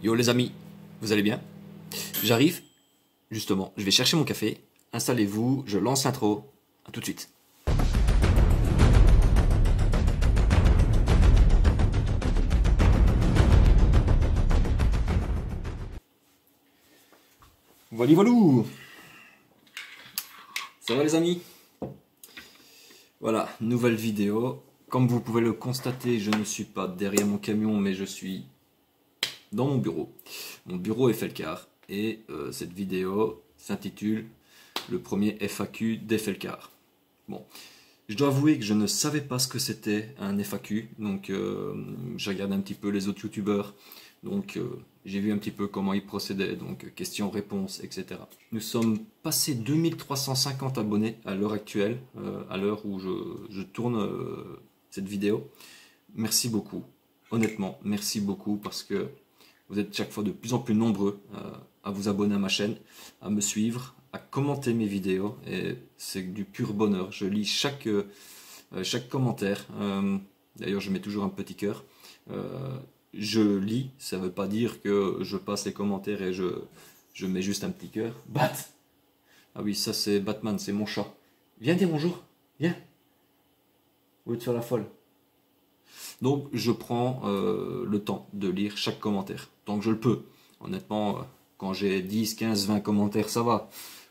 Yo les amis, vous allez bien? J'arrive, justement, je vais chercher mon café. Installez-vous, je lance l'intro. A tout de suite. Voilà, voilou. Ça va les amis? Voilà, nouvelle vidéo. Comme vous pouvez le constater, je ne suis pas derrière mon camion, mais je suis dans mon bureau. Mon bureau est Felcar. Et cette vidéo s'intitule le premier FAQ d'Felcar. Bon, je dois avouer que je ne savais pas ce que c'était un FAQ, donc j'ai regardé un petit peu les autres youtubeurs, donc j'ai vu un petit peu comment ils procédaient, donc questions-réponses, etc. Nous sommes passés 2350 abonnés à l'heure actuelle, à l'heure où je tourne cette vidéo. Merci beaucoup, honnêtement, merci beaucoup parce que vous êtes chaque fois de plus en plus nombreux à vous abonner à ma chaîne, à me suivre, à commenter mes vidéos, et c'est du pur bonheur. Je lis chaque commentaire, d'ailleurs je mets toujours un petit cœur. Je lis, ça ne veut pas dire que je passe les commentaires et je mets juste un petit cœur. Bat! Ah oui, ça c'est Batman, c'est mon chat. Viens dire bonjour, viens. Au lieu de faire la folle. Donc je prends le temps de lire chaque commentaire, tant que je le peux. Honnêtement, quand j'ai 10, 15, 20 commentaires, ça va.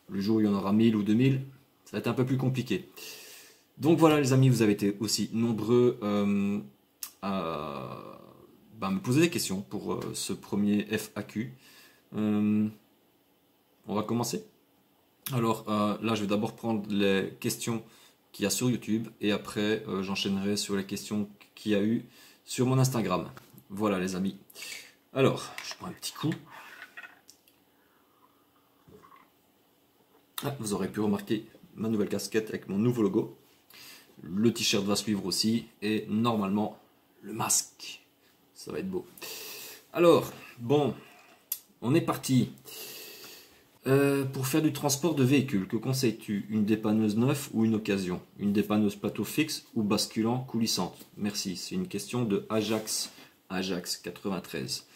Le jour où il y en aura 1000 ou 2000, ça va être un peu plus compliqué. Donc voilà les amis, vous avez été aussi nombreux à me poser des questions pour ce premier FAQ. On va commencer. Alors là, je vais d'abord prendre les questions qu'il y a sur YouTube et après j'enchaînerai sur les questions qu'il y a eu sur mon Instagram. Voilà les amis. Alors, je prends un petit coup. Ah, vous aurez pu remarquer ma nouvelle casquette avec mon nouveau logo. Le t-shirt va suivre aussi et normalement le masque. Ça va être beau. Alors, bon, on est parti. Pour faire du transport de véhicules, que conseilles-tu? Une dépanneuse neuve ou une occasion? Une dépanneuse plateau fixe ou basculant coulissante? Merci, c'est une question de Ajax 93.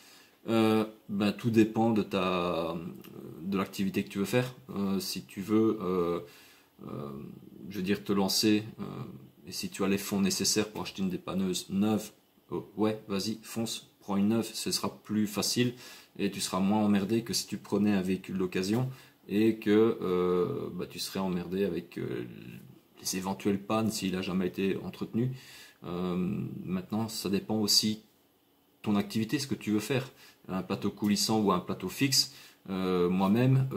Tout dépend de l'activité que tu veux faire. Si tu veux, je veux dire, te lancer, et si tu as les fonds nécessaires pour acheter une dépanneuse neuve, ouais, vas-y, fonce, prends une neuve, ce sera plus facile et tu seras moins emmerdé que si tu prenais un véhicule d'occasion et que tu serais emmerdé avec les éventuelles pannes s'il n'a jamais été entretenu. Maintenant, ça dépend aussi ton activité, ce que tu veux faire, un plateau coulissant ou un plateau fixe. Moi-même,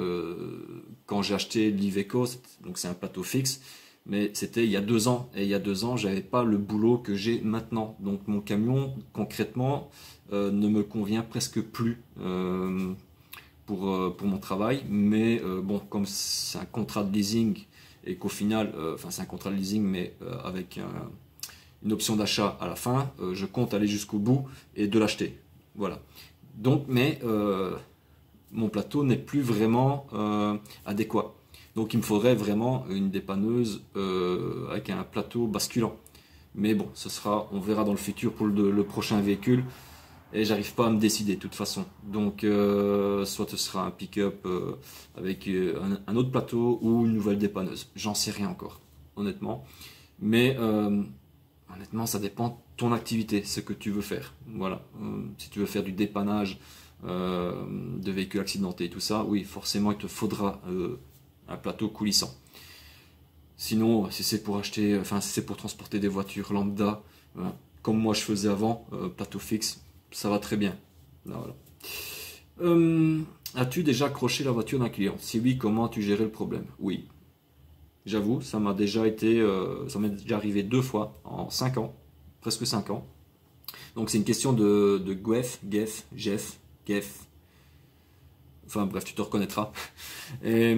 quand j'ai acheté l'Iveco, donc c'est un plateau fixe, mais c'était il y a 2 ans, et il y a 2 ans, j'avais pas le boulot que j'ai maintenant. Donc mon camion, concrètement, ne me convient presque plus pour mon travail. Mais bon, comme c'est un contrat de leasing et qu'au final, c'est un contrat de leasing, mais avec une option d'achat à la fin, je compte aller jusqu'au bout et de l'acheter. Voilà. Donc, mais mon plateau n'est plus vraiment adéquat. Donc il me faudrait vraiment une dépanneuse avec un plateau basculant. Mais bon, on verra dans le futur pour le prochain véhicule. Et j'arrive pas à me décider de toute façon. Donc soit ce sera un pick-up avec un autre plateau ou une nouvelle dépanneuse. J'en sais rien encore, honnêtement. Mais honnêtement, ça dépend de ton activité, ce que tu veux faire. Voilà. Si tu veux faire du dépannage de véhicules accidentés et tout ça, oui, forcément, il te faudra un plateau coulissant. Sinon, si c'est pour si c'est pour transporter des voitures lambda, comme moi je faisais avant, plateau fixe, ça va très bien. Voilà. As-tu déjà accroché la voiture d'un client? Si oui, comment as-tu géré le problème? Oui. J'avoue, ça m'est déjà arrivé 2 fois en 5 ans, presque 5 ans. Donc c'est une question de Jeff. Enfin bref, tu te reconnaîtras. Et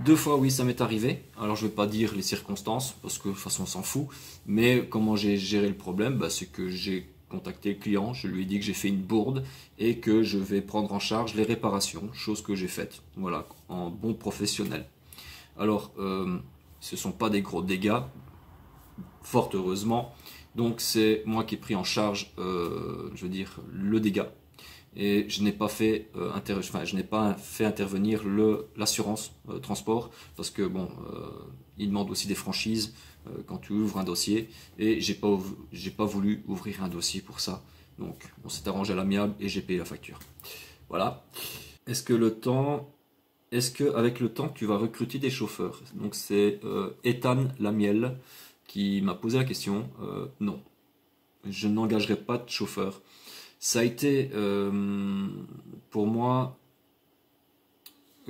2 fois, oui, ça m'est arrivé. Alors je ne vais pas dire les circonstances, parce que de toute façon on s'en fout. Mais comment j'ai géré le problème? C'est que j'ai contacté le client, je lui ai dit que j'ai fait une bourde et que je vais prendre en charge les réparations, chose que j'ai faite. Voilà, en bon professionnel. Alors, ce ne sont pas des gros dégâts, fort heureusement. Donc c'est moi qui ai pris en charge, je veux dire, le dégât. et je n'ai pas fait intervenir l'assurance transport, parce que bon, il demande aussi des franchises quand tu ouvres un dossier, et j'ai pas voulu ouvrir un dossier pour ça. Donc on s'est arrangé à l'amiable et j'ai payé la facture. Voilà. Est-ce que avec le temps tu vas recruter des chauffeurs? Donc c'est Ethan Lamiel qui m'a posé la question. Non, je n'engagerai pas de chauffeur. Ça a été pour moi,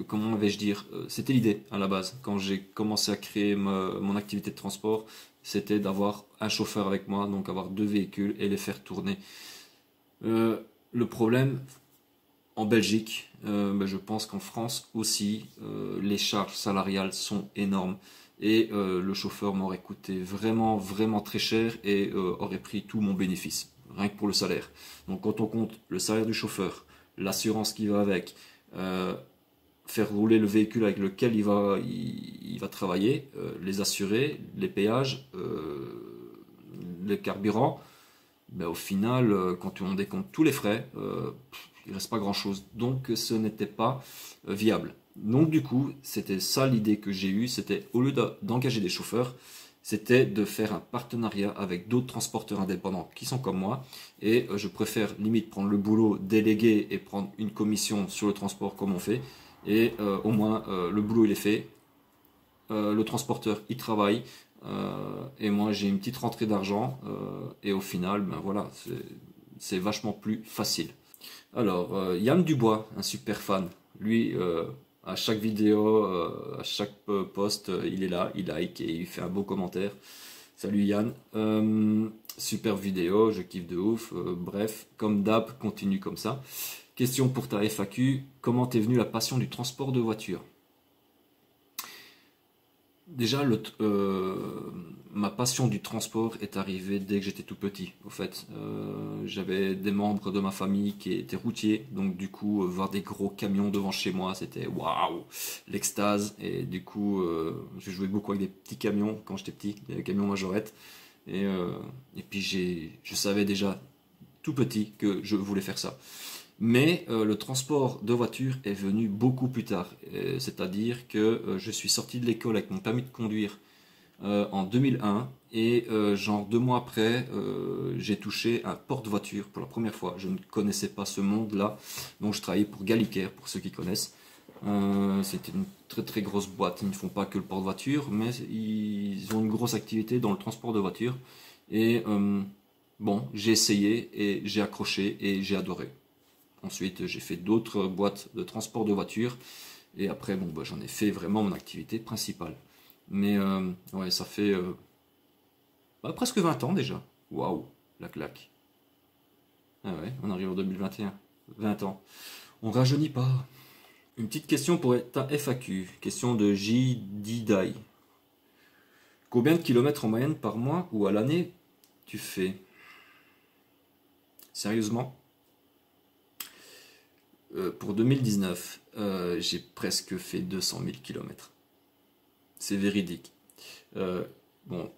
comment vais-je dire, c'était l'idée à la base. Quand j'ai commencé à créer mon activité de transport, c'était d'avoir un chauffeur avec moi, donc avoir 2 véhicules et les faire tourner. Le problème en Belgique, je pense qu'en France aussi, les charges salariales sont énormes. Et le chauffeur m'aurait coûté vraiment, vraiment très cher et aurait pris tout mon bénéfice, rien que pour le salaire. Donc quand on compte le salaire du chauffeur, l'assurance qui va avec, faire rouler le véhicule avec lequel il va travailler, les assurés, les péages, les carburants, au final, quand on décompte tous les frais, il ne reste pas grand chose. Donc ce n'était pas viable. Donc du coup, c'était ça l'idée que j'ai eue, c'était au lieu d'engager des chauffeurs, c'était de faire un partenariat avec d'autres transporteurs indépendants qui sont comme moi, et je préfère limite prendre le boulot délégué et prendre une commission sur le transport comme on fait, et au moins le boulot il est fait, le transporteur il travaille, et moi j'ai une petite rentrée d'argent, et au final, voilà, c'est vachement plus facile. Alors, Yann Dubois, un super fan, lui, à chaque vidéo, à chaque post, il est là, il like et il fait un beau commentaire. Salut Yann, super vidéo, je kiffe de ouf. Bref, comme d'hab, continue comme ça. Question pour ta FAQ, comment t'es venue la passion du transport de voiture? Déjà, ma passion du transport est arrivée dès que j'étais tout petit. Au fait, j'avais des membres de ma famille qui étaient routiers, donc du coup, voir des gros camions devant chez moi, c'était waouh, l'extase. Et du coup, je jouais beaucoup avec des petits camions quand j'étais petit, des camions majorettes. Et puis je savais déjà tout petit que je voulais faire ça. Mais le transport de voiture est venu beaucoup plus tard. C'est-à-dire que je suis sorti de l'école avec mon permis de conduire en 2001 et genre 2 mois après, j'ai touché un porte-voiture pour la première fois. Je ne connaissais pas ce monde-là, donc je travaillais pour Gallicaire, pour ceux qui connaissent. C'était une très très grosse boîte. Ils ne font pas que le porte-voiture, mais ils ont une grosse activité dans le transport de voiture. Et bon, j'ai essayé et j'ai accroché et j'ai adoré. Ensuite, j'ai fait d'autres boîtes de transport de voitures. Et après, bon, j'en ai fait vraiment mon activité principale. Mais ouais, ça fait presque 20 ans déjà. Waouh, la claque. Ah ouais, on arrive en 2021. 20 ans. On rajeunit pas. Une petite question pour ta FAQ. Question de J. Didai. Combien de kilomètres en moyenne par mois ou à l'année tu fais? Sérieusement? Pour 2019, j'ai presque fait 200 000 km. C'est véridique. Bon,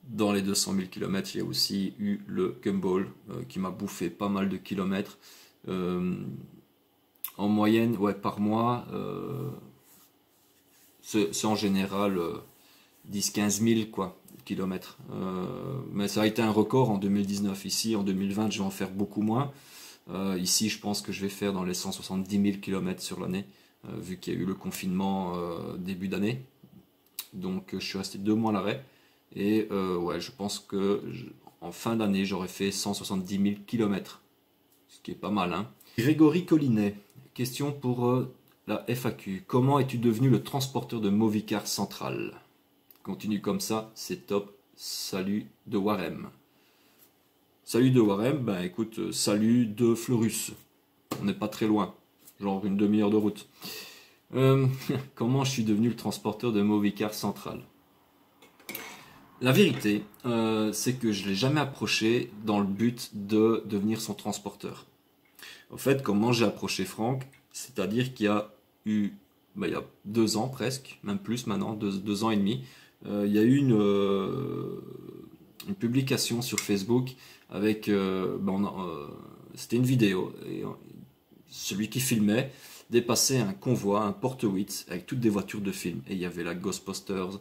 dans les 200 000 km, il y a aussi eu le gumball qui m'a bouffé pas mal de kilomètres. En moyenne, ouais, par mois, c'est en général 10-15 000 kilomètres. Mais ça a été un record en 2019. Ici, en 2020, je vais en faire beaucoup moins. Ici, je pense que je vais faire dans les 170 000 km sur l'année, vu qu'il y a eu le confinement début d'année. Donc, je suis resté 2 mois à l'arrêt. Et ouais, je pense que en fin d'année, j'aurais fait 170 000 km. Ce qui est pas mal, hein. Grégory Collinet, question pour la FAQ. Comment es-tu devenu le transporteur de Movicar Central? Continue comme ça, c'est top. Salut de Warem. Salut de Warem, écoute, salut de Fleurus. On n'est pas très loin, genre une demi-heure de route. Comment je suis devenu le transporteur de Movicar Central? La vérité, c'est que je ne l'ai jamais approché dans le but de devenir son transporteur. En fait, comment j'ai approché Franck, c'est-à-dire qu'il y a eu, il y a 2 ans presque, même plus maintenant, 2 ans et demi, il y a eu une publication sur Facebook avec, c'était une vidéo celui qui filmait dépassait un convoi, un Porte-8 avec toutes des voitures de film. Et il y avait la Ghostbusters,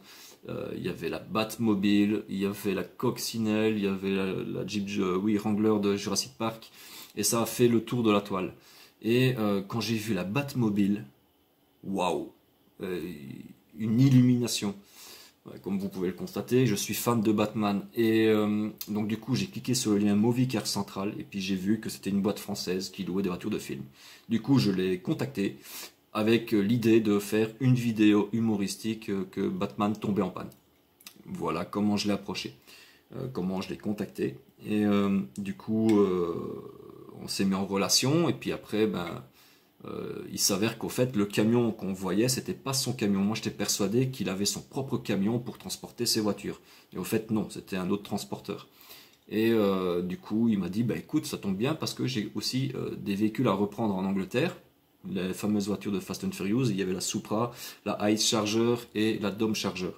il y avait la Batmobile, il y avait la Coccinelle, il y avait la Jeep Wrangler de Jurassic Park. Et ça a fait le tour de la toile. Et quand j'ai vu la Batmobile, waouh, une illumination. Ouais, comme vous pouvez le constater, je suis fan de Batman. Et donc du coup, j'ai cliqué sur le lien Movicar Central et puis j'ai vu que c'était une boîte française qui louait des voitures de film. Du coup, je l'ai contacté avec l'idée de faire une vidéo humoristique que Batman tombait en panne. Voilà comment je l'ai approché, comment je l'ai contacté. Et du coup, on s'est mis en relation et puis après, il s'avère qu'au fait, le camion qu'on voyait, c'était pas son camion. Moi, j'étais persuadé qu'il avait son propre camion pour transporter ses voitures. Et au fait, non, c'était un autre transporteur. Et du coup, il m'a dit, bah écoute, ça tombe bien parce que j'ai aussi des véhicules à reprendre en Angleterre. Les fameuses voitures de Fast and Furious, il y avait la Supra, la Ice Charger et la Dome Charger.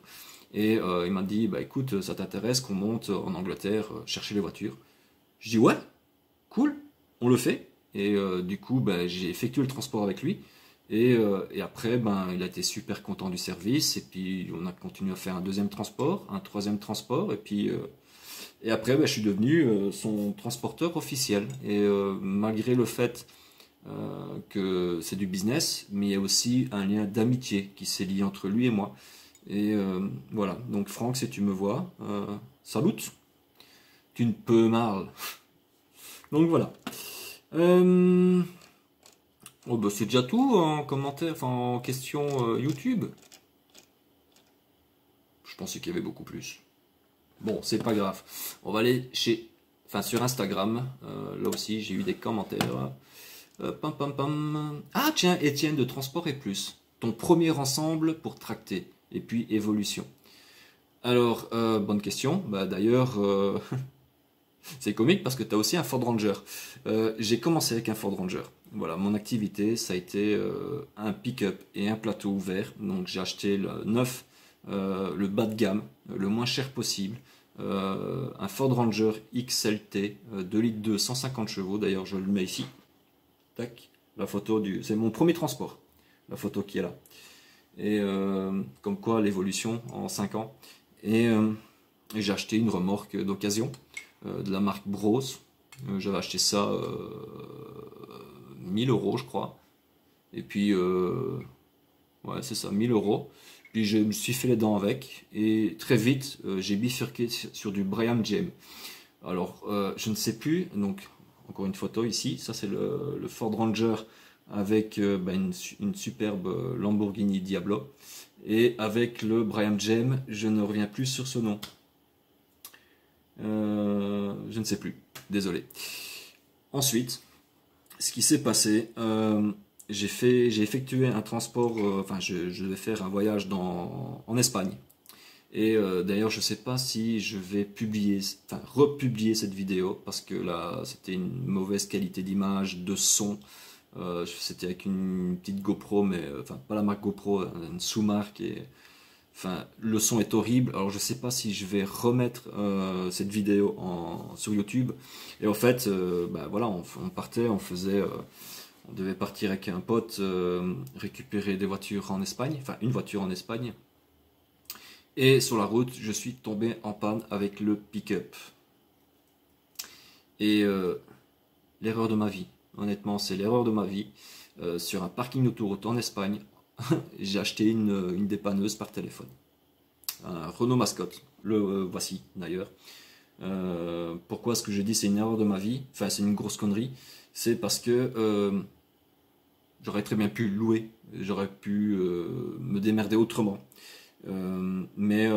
Et il m'a dit, bah écoute, ça t'intéresse qu'on monte en Angleterre chercher les voitures? Je dis, ouais, cool, on le fait. Et du coup, j'ai effectué le transport avec lui. Et après, il a été super content du service. Et puis, on a continué à faire un deuxième transport, un troisième transport. Et après, je suis devenu son transporteur officiel. Et malgré le fait que c'est du business, mais il y a aussi un lien d'amitié qui s'est lié entre lui et moi. Et voilà. Donc, Franck, si tu me vois, salut. Tu ne peux marre. Donc voilà. C'est déjà tout en commentaire, enfin en question YouTube. Je pensais qu'il y avait beaucoup plus. Bon, c'est pas grave. On va aller sur Instagram. Là aussi, j'ai eu des commentaires. Ah tiens, Étienne de Transport et Plus. Ton premier ensemble pour tracter. Et puis évolution. Alors, bonne question. D'ailleurs, c'est comique parce que tu as aussi un Ford Ranger. J'ai commencé avec un Ford Ranger. Voilà, mon activité, ça a été un pick-up et un plateau ouvert. Donc j'ai acheté le neuf, le bas de gamme, le moins cher possible. Un Ford Ranger XLT, 2 litres 2, 150 chevaux. D'ailleurs, je le mets ici. Tac, la photo c'est mon premier transport. La photo qui est là. Et comme quoi l'évolution en 5 ans. Et j'ai acheté une remorque d'occasion. De la marque Bros. J'avais acheté ça 1000 euros, je crois. Et puis, ouais, c'est ça, 1000 euros. Puis je me suis fait les dents avec. Et très vite, j'ai bifurqué sur du Brian James. Alors, je ne sais plus. Donc, encore une photo ici. Ça, c'est le Ford Ranger avec une superbe Lamborghini Diablo. Et avec le Brian James, je ne reviens plus sur ce nom. Je ne sais plus, désolé. Ensuite, ce qui s'est passé, j'ai effectué un transport, je vais faire un voyage en Espagne. Et d'ailleurs, je ne sais pas si je vais republier cette vidéo, parce que là, c'était une mauvaise qualité d'image, de son. C'était avec une petite GoPro, mais pas la marque GoPro, une sous-marque. Et le son est horrible. Alors je sais pas si je vais remettre cette vidéo sur YouTube. Et en fait, voilà, on partait, on devait partir avec un pote récupérer des voitures en Espagne, enfin une voiture en Espagne. Et sur la route, je suis tombé en panne avec le pick-up. Et l'erreur de ma vie, honnêtement, c'est l'erreur de ma vie. Sur un parking d'autoroute en Espagne, j'ai acheté une dépanneuse par téléphone. Un Renault Mascotte, le voici d'ailleurs. Pourquoi est-ce que je dis c'est une erreur de ma vie? Enfin, c'est une grosse connerie. C'est parce que j'aurais très bien pu louer, j'aurais pu me démerder autrement. Mais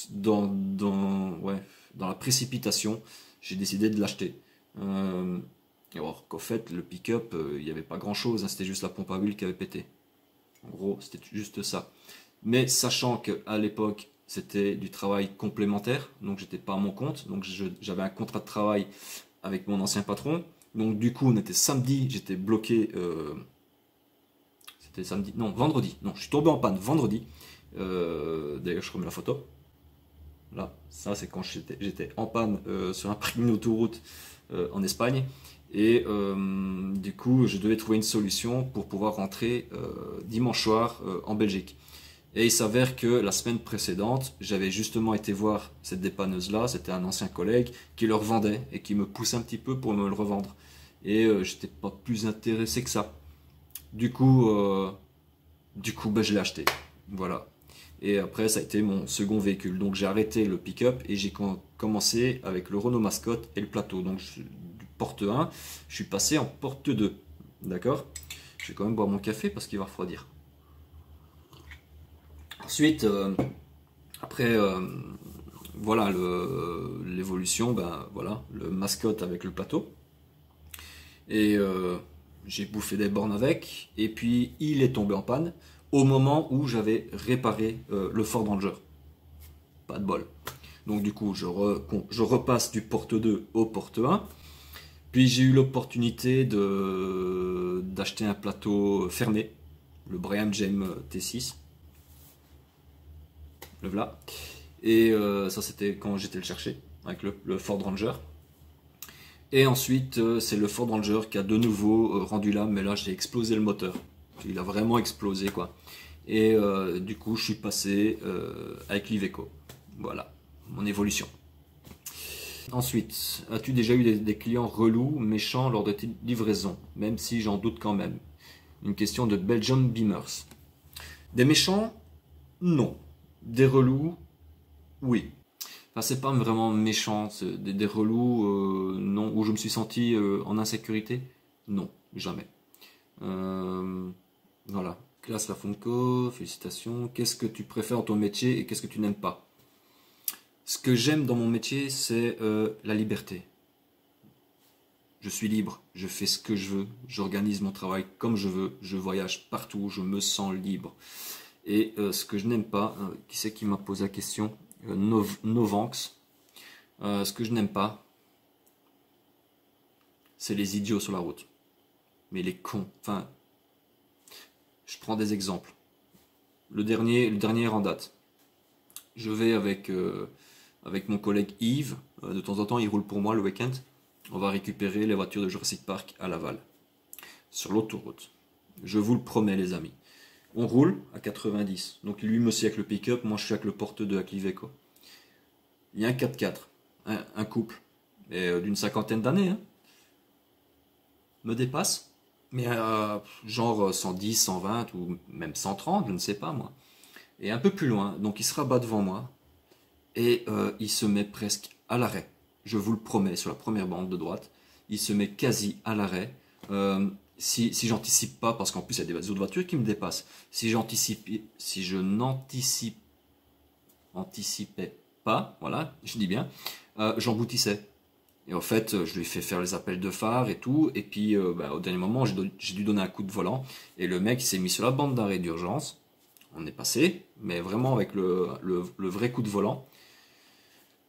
dans la précipitation, j'ai décidé de l'acheter. Alors qu'au fait, le pick-up, il n'y avait pas grand-chose, hein, c'était juste la pompe à huile qui avait pété. En gros, c'était juste ça. Mais sachant qu'à l'époque, c'était du travail complémentaire, donc j'étais pas à mon compte, donc j'avais un contrat de travail avec mon ancien patron. Donc du coup, on était samedi, j'étais bloqué. C'était samedi, non, vendredi. Non, je suis tombé en panne vendredi. D'ailleurs, je remets la photo. Là, ça c'est quand j'étais en panne sur un parking d'autoroute en Espagne. Et du coup, je devais trouver une solution pour pouvoir rentrer dimanche soir en Belgique. Et il s'avère que la semaine précédente, j'avais justement été voir cette dépanneuse-là, c'était un ancien collègue qui le revendait et qui me poussait un petit peu pour me le revendre. Et j'étais pas plus intéressé que ça. Du coup, ben, je l'ai acheté. Voilà. Et après, ça a été mon second véhicule. Donc j'ai arrêté le pick-up et j'ai commencé avec le Renault Mascotte et le plateau. Donc du porte 1, je suis passé en porte 2. D'accord? Je vais quand même boire mon café parce qu'il va refroidir. Ensuite, après, voilà l'évolution, ben voilà, le Mascotte avec le plateau. Et j'ai bouffé des bornes avec. Et puis il est tombé en panne au moment où j'avais réparé le Ford Ranger. Pas de bol. Donc du coup, je repasse du porte 2 au porte 1. Puis j'ai eu l'opportunité d'acheter un plateau fermé, le Brian James T6. Le voilà. Et ça c'était quand j'étais le chercher, avec le Ford Ranger. Et ensuite, c'est le Ford Ranger qui a de nouveau rendu l'âme, mais là j'ai explosé le moteur. Il a vraiment explosé quoi. Et du coup, je suis passé avec l'Iveco. Voilà, mon évolution. Ensuite, as-tu déjà eu des clients relous, méchants lors de tes livraisons? Même si j'en doute quand même. Une question de Belgium Beamers. Des méchants? Non. Des relous? Oui. Enfin, c'est pas vraiment méchant, des relous, non. Où je me suis senti en insécurité? Non, jamais. Voilà. Classe Lafonco, félicitations. Qu'est-ce que tu préfères dans ton métier et qu'est-ce que tu n'aimes pas? Ce que j'aime dans mon métier, c'est la liberté. Je suis libre, je fais ce que je veux, j'organise mon travail comme je veux, je voyage partout, je me sens libre. Et ce que je n'aime pas, qui c'est qui m'a posé la question? Novanx. Ce que je n'aime pas, c'est les idiots sur la route. Mais les cons. Enfin, je prends des exemples. Le dernier en date. Je vais avec mon collègue Yves. De temps en temps, il roule pour moi le week-end. On va récupérer les voitures de Jurassic Park à Laval. Sur l'autoroute. Je vous le promets, les amis. On roule à 90. Donc lui aussi avec le pick-up, moi je suis avec le porte 2 avec l'Iveco. Il y a un 4x4, un couple, d'une cinquantaine d'années, hein, me dépasse. Mais genre 110, 120 ou même 130, je ne sais pas moi. Et un peu plus loin, donc il se rabat devant moi et il se met presque à l'arrêt. Je vous le promets, sur la première bande de droite, il se met quasi à l'arrêt. Si j'anticipe pas, parce qu'en plus il y a des autres voitures qui me dépassent, si je n'anticipais pas, voilà, je dis bien, j'emboutissais. Et en fait, je lui ai fait faire les appels de phare et tout, et puis au dernier moment, j'ai dû donner un coup de volant, et le mec s'est mis sur la bande d'arrêt d'urgence. On est passé, mais vraiment avec le vrai coup de volant.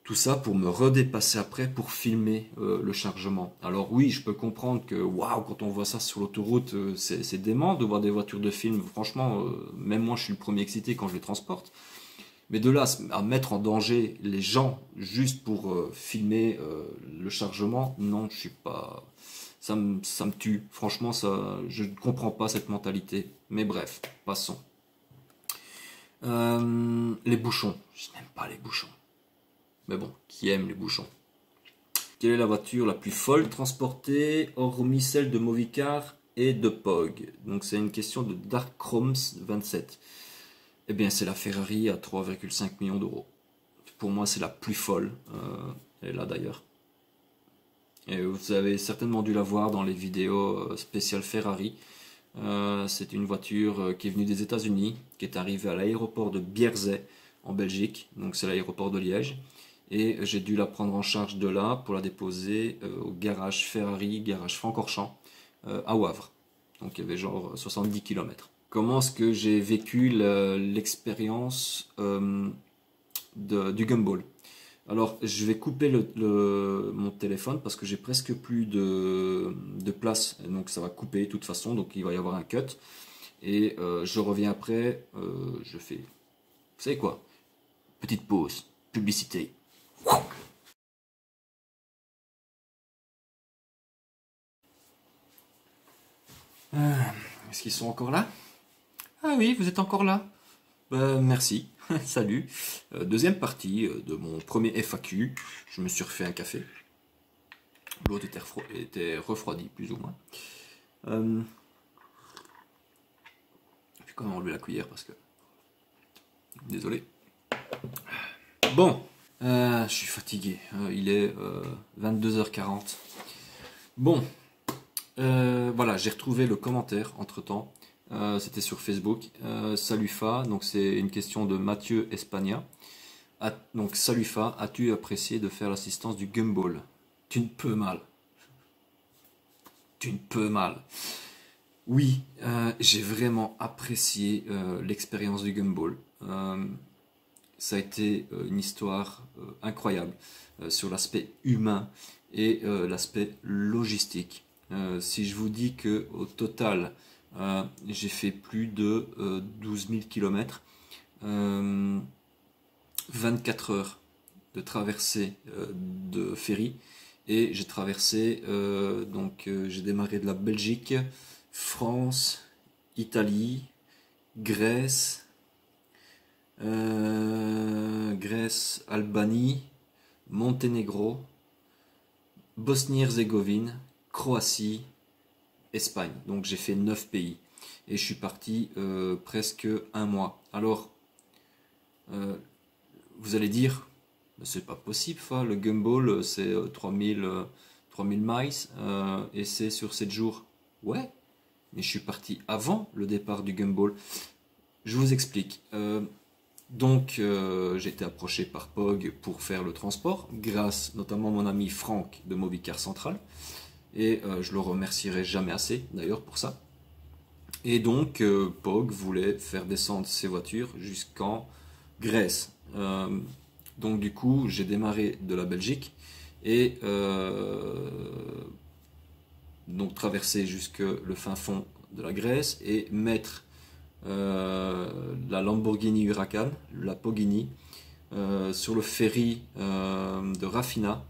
Tout ça pour me redépasser après pour filmer le chargement. Alors oui, je peux comprendre que waouh, quand on voit ça sur l'autoroute, c'est dément de voir des voitures de film. Franchement, même moi je suis le premier excité quand je les transporte. Mais de là à mettre en danger les gens juste pour filmer le chargement, non, je suis pas. Ça me tue. Franchement, je ne comprends pas cette mentalité. Mais bref, passons. Les bouchons. Je n'aime pas les bouchons. Mais bon, qui aime les bouchons? Quelle est la voiture la plus folle transportée, hormis celle de Movicar et de Pog? Donc c'est une question de Dark Chromes 27. Eh bien c'est la Ferrari à 3,5 millions d'euros. Pour moi c'est la plus folle. Elle est là d'ailleurs. Et vous avez certainement dû la voir dans les vidéos spéciales Ferrari. C'est une voiture qui est venue des États-Unis, qui est arrivée à l'aéroport de Bierzet en Belgique. Donc c'est l'aéroport de Liège. Et j'ai dû la prendre en charge de là pour la déposer au garage Ferrari, garage Francorchamps, à Wavre. Donc il y avait genre 70 km. Comment est-ce que j'ai vécu l'expérience du gumball? Alors je vais couper mon téléphone parce que j'ai presque plus de place. Donc ça va couper de toute façon, donc il va y avoir un cut. Et je reviens après, je fais... Vous savez quoi? Petite pause, publicité. Est-ce qu'ils sont encore là? Ah oui, vous êtes encore là. Merci, salut. Deuxième partie de mon premier FAQ. Je me suis refait un café. L'autre était refroidi, plus ou moins. Je vais quand même enlever la cuillère parce que... Désolé. Bon, je suis fatigué. Il est 22h40. Bon, voilà, j'ai retrouvé le commentaire entre-temps. C'était sur Facebook. Salut Fa, donc c'est une question de Mathieu Espagna. Donc salut Fa, as-tu apprécié de faire l'assistance du gumball? Tu ne peux mal. Tu ne peux mal. Oui, j'ai vraiment apprécié l'expérience du gumball. Ça a été une histoire incroyable sur l'aspect humain et l'aspect logistique. Si je vous dis que au total, j'ai fait plus de 12 000 km, 24 heures de traversée de ferry, et j'ai traversé, j'ai démarré de la Belgique, France, Italie, Grèce, Albanie, Monténégro, Bosnie-Herzégovine, Croatie, Espagne. Donc j'ai fait 9 pays et je suis parti presque un mois. Alors, vous allez dire, c'est pas possible, le gumball c'est 3000 miles et c'est sur 7 jours. Ouais, mais je suis parti avant le départ du gumball. Je vous explique. J'ai été approché par POG pour faire le transport, grâce notamment à mon ami Franck de Mobicar Central. Et je le remercierai jamais assez d'ailleurs pour ça. Et donc POG voulait faire descendre ses voitures jusqu'en Grèce. Donc du coup j'ai démarré de la Belgique et donc traverser jusque le fin fond de la Grèce et mettre la Lamborghini Huracan, la Pogini, sur le ferry de Rafina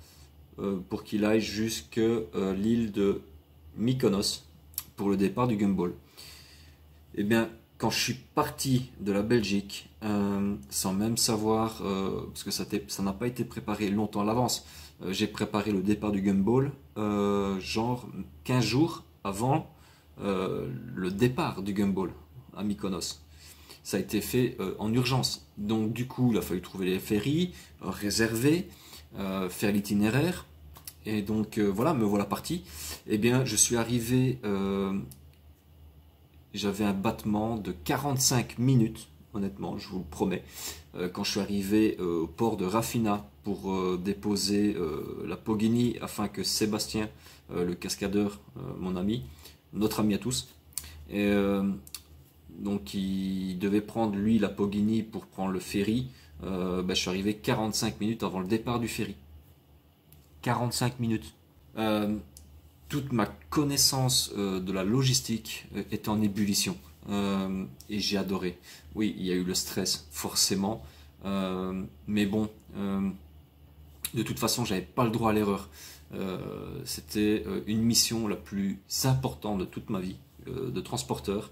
pour qu'il aille jusque l'île de Mykonos pour le départ du gumball. Et bien, quand je suis parti de la Belgique, sans même savoir, parce que ça n'a pas été préparé longtemps à l'avance, j'ai préparé le départ du gumball genre 15 jours avant le départ du gumball à Mykonos. Ça a été fait en urgence. Donc du coup, il a fallu trouver les ferries, réserver, faire l'itinéraire. Et donc voilà, me voilà parti. Eh bien, je suis arrivé, j'avais un battement de 45 minutes, honnêtement, je vous le promets, quand je suis arrivé au port de Rafina pour déposer la Pogini afin que Sébastien, le cascadeur, mon ami, notre ami à tous, et, donc il devait prendre lui la Pogini pour prendre le ferry. Je suis arrivé 45 minutes avant le départ du ferry. 45 minutes. Toute ma connaissance de la logistique est en ébullition. Et j'ai adoré. Oui, il y a eu le stress, forcément. Mais bon, de toute façon, j'avais pas le droit à l'erreur. C'était une mission la plus importante de toute ma vie de transporteur.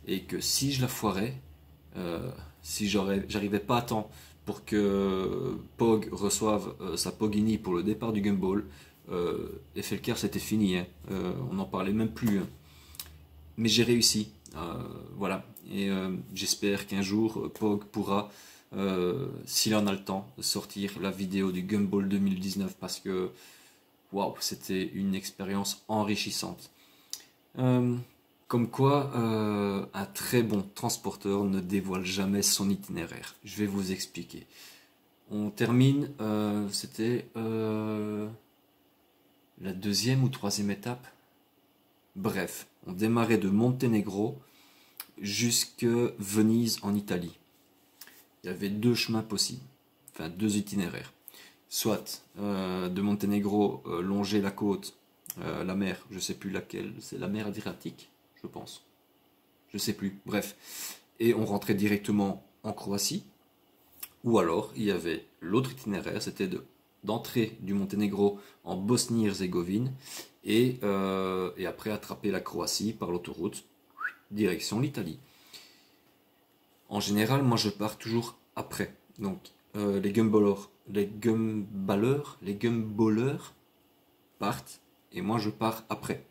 Et que si je la foirais, si j'arrivais pas à temps pour que Pog reçoive sa Pogini pour le départ du gumball, Effelker c'était fini, hein. On n'en parlait même plus, hein. Mais j'ai réussi, voilà, et j'espère qu'un jour Pog pourra, s'il en a le temps, sortir la vidéo du gumball 2019 parce que waouh, c'était une expérience enrichissante. Comme quoi, un très bon transporteur ne dévoile jamais son itinéraire. Je vais vous expliquer. On termine, c'était la deuxième ou troisième étape. Bref, on démarrait de Monténégro jusque Venise en Italie. Il y avait deux chemins possibles, enfin deux itinéraires. Soit de Monténégro longer la côte, la mer, je ne sais plus laquelle, c'est la mer Adriatique, je pense. Je sais plus, bref. Et on rentrait directement en Croatie. Ou alors, il y avait l'autre itinéraire, c'était d'entrer du Monténégro en Bosnie-Herzégovine et après attraper la Croatie par l'autoroute, direction l'Italie. En général, moi je pars toujours après. Donc les gumballers partent et moi je pars après.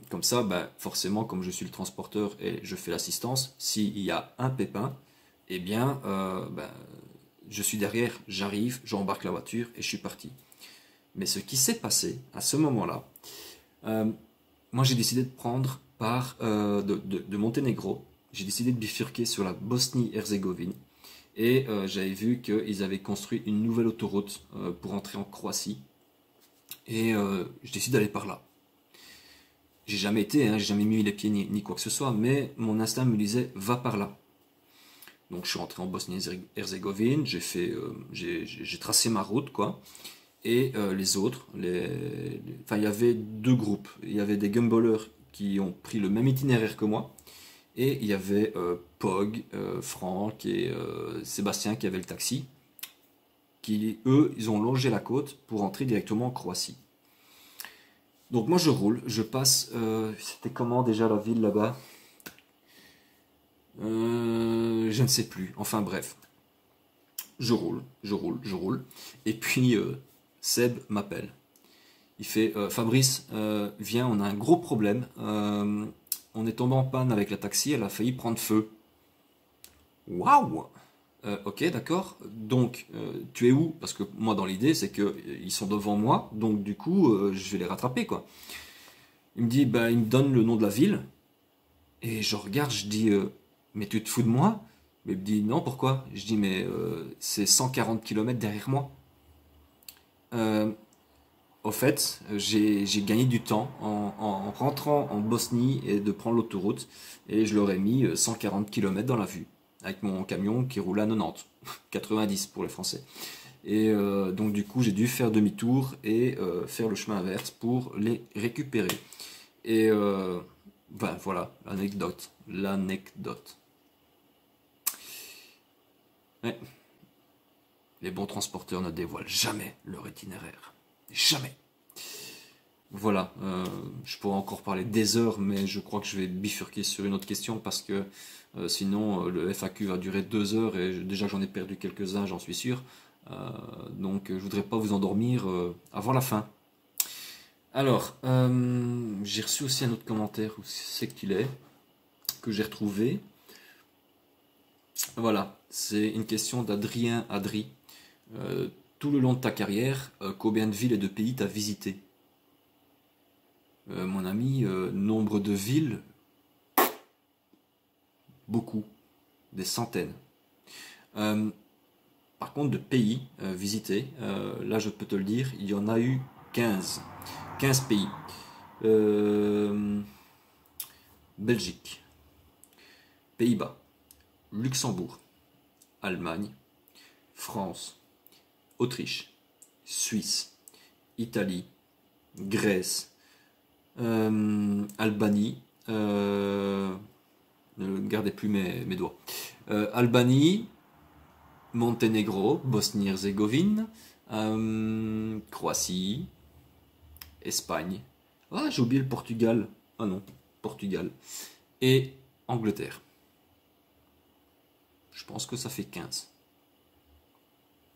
Comme ça, ben, forcément, comme je suis le transporteur et je fais l'assistance, s'il y a un pépin, eh bien, ben, je suis derrière, j'arrive, j'embarque la voiture et je suis parti. Mais ce qui s'est passé à ce moment-là, moi j'ai décidé de prendre de Monténégro, j'ai décidé de bifurquer sur la Bosnie-Herzégovine et j'avais vu qu'ils avaient construit une nouvelle autoroute pour entrer en Croatie et je décide d'aller par là. J'ai jamais été, hein, j'ai jamais mis les pieds ni quoi que ce soit, mais mon instinct me disait va par là. Donc je suis rentré en Bosnie-Herzégovine, j'ai tracé ma route quoi. Et les autres, enfin il y avait deux groupes. Il y avait des gumballers qui ont pris le même itinéraire que moi, et il y avait Pog, Franck et Sébastien qui avaient le taxi, qui eux, ils ont longé la côte pour entrer directement en Croatie. Donc moi je roule, je passe, c'était comment déjà la ville là-bas? Je ne sais plus, enfin bref. Je roule. Et puis Seb m'appelle. Il fait Fabrice, viens, on a un gros problème. On est tombé en panne avec la taxi, elle a failli prendre feu. Waouh! Ok, d'accord. Donc, tu es où? Parce que moi, dans l'idée, c'est que ils sont devant moi, donc du coup, je vais les rattraper, quoi. Il me dit, bah, il me donne le nom de la ville, et je regarde, je dis, mais tu te fous de moi? Mais il me dit, non, pourquoi? Je dis, mais c'est 140 km derrière moi. Euh, Au fait, j'ai gagné du temps en rentrant en Bosnie et de prendre l'autoroute, et je leur ai mis 140 km dans la vue, avec mon camion qui roulait à 90, 90 pour les Français. Et donc du coup, j'ai dû faire demi-tour et faire le chemin inverse pour les récupérer. Et ben voilà, l'anecdote. L'anecdote. Ouais. Les bons transporteurs ne dévoilent jamais leur itinéraire. Jamais. Voilà, je pourrais encore parler des heures, mais je crois que je vais bifurquer sur une autre question parce que sinon le FAQ va durer 2 heures et déjà j'en ai perdu quelques-uns, j'en suis sûr. Donc je voudrais pas vous endormir avant la fin. Alors, j'ai reçu aussi un autre commentaire, où c'est qu'il est, que j'ai retrouvé. Voilà, c'est une question d'Adrien Adri. Tout le long de ta carrière, combien de villes et de pays t'as visité? Mon ami, nombre de villes, beaucoup, des centaines. Par contre, de pays visités, là je peux te le dire, il y en a eu 15. 15 pays. Belgique, Pays-Bas, Luxembourg, Allemagne, France, Autriche, Suisse, Italie, Grèce, Albanie, ne gardez plus mes doigts. Albanie, Monténégro, Bosnie-Herzégovine, Croatie, Espagne. Ah, j'ai oublié le Portugal. Ah non, Portugal. Et Angleterre. Je pense que ça fait 15.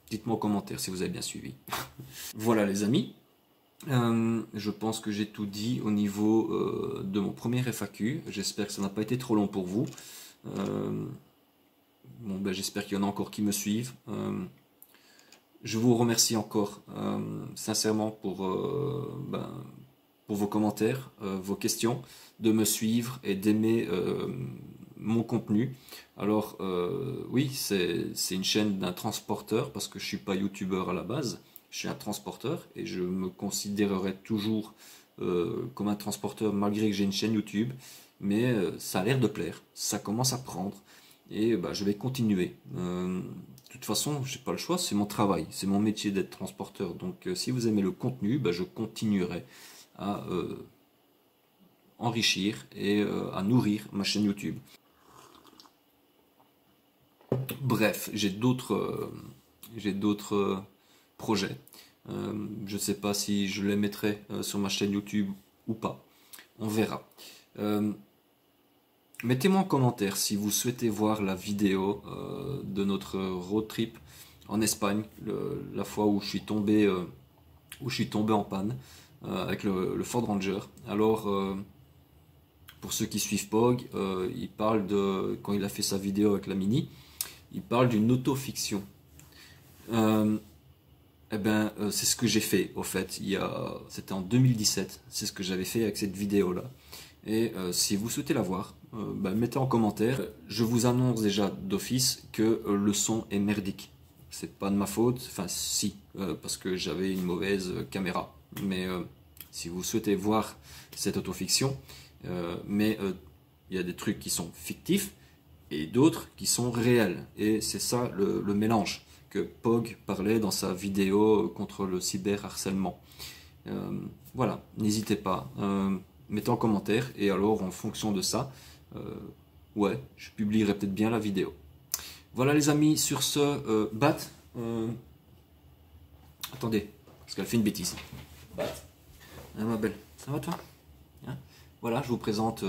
Dites-moi en commentaire si vous avez bien suivi. Voilà les amis. Je pense que j'ai tout dit au niveau de mon premier FAQ. J'espère que ça n'a pas été trop long pour vous. Bon, ben, j'espère qu'il y en a encore qui me suivent. Je vous remercie encore sincèrement pour vos commentaires, vos questions, de me suivre et d'aimer mon contenu. Alors oui, c'est une chaîne d'un transporteur parce que je suis pas youtubeur à la base. Je suis un transporteur et je me considérerai toujours comme un transporteur malgré que j'ai une chaîne YouTube. Mais ça a l'air de plaire, ça commence à prendre et bah, je vais continuer. De toute façon, j'ai pas le choix, c'est mon travail, c'est mon métier d'être transporteur. Donc si vous aimez le contenu, bah, je continuerai à enrichir et à nourrir ma chaîne YouTube. Bref, j'ai d'autres projets. Je ne sais pas si je les mettrai sur ma chaîne YouTube ou pas. On verra. Mettez-moi en commentaire si vous souhaitez voir la vidéo de notre road trip en Espagne, la fois où je suis tombé en panne avec le Ford Ranger. Alors, pour ceux qui suivent Pog, il parle de, quand il a fait sa vidéo avec la Mini, il parle d'une autofiction. C'est ce que j'ai fait au fait. C'était en 2017. C'est ce que j'avais fait avec cette vidéo là. Et si vous souhaitez la voir, mettez en commentaire. Je vous annonce déjà d'office que le son est merdique. C'est pas de ma faute. Enfin, si, parce que j'avais une mauvaise caméra. Mais si vous souhaitez voir cette autofiction, il y a des trucs qui sont fictifs et d'autres qui sont réels. Et c'est ça le mélange que Pog parlait dans sa vidéo contre le cyberharcèlement. Voilà, n'hésitez pas, mettez en commentaire et alors en fonction de ça, ouais, je publierai peut-être bien la vidéo. Voilà les amis, sur ce, Bat, attendez, parce qu'elle fait une bêtise. Bat, ah, ma belle, ça va toi hein? Voilà, je vous présente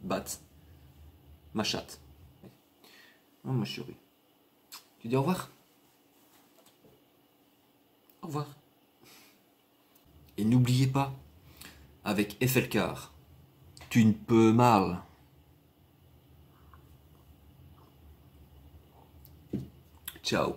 Bat, ma chatte. Oh ma chérie, tu dis au revoir? Au revoir. Et n'oubliez pas, avec FLCar, tu ne peux mal. Ciao.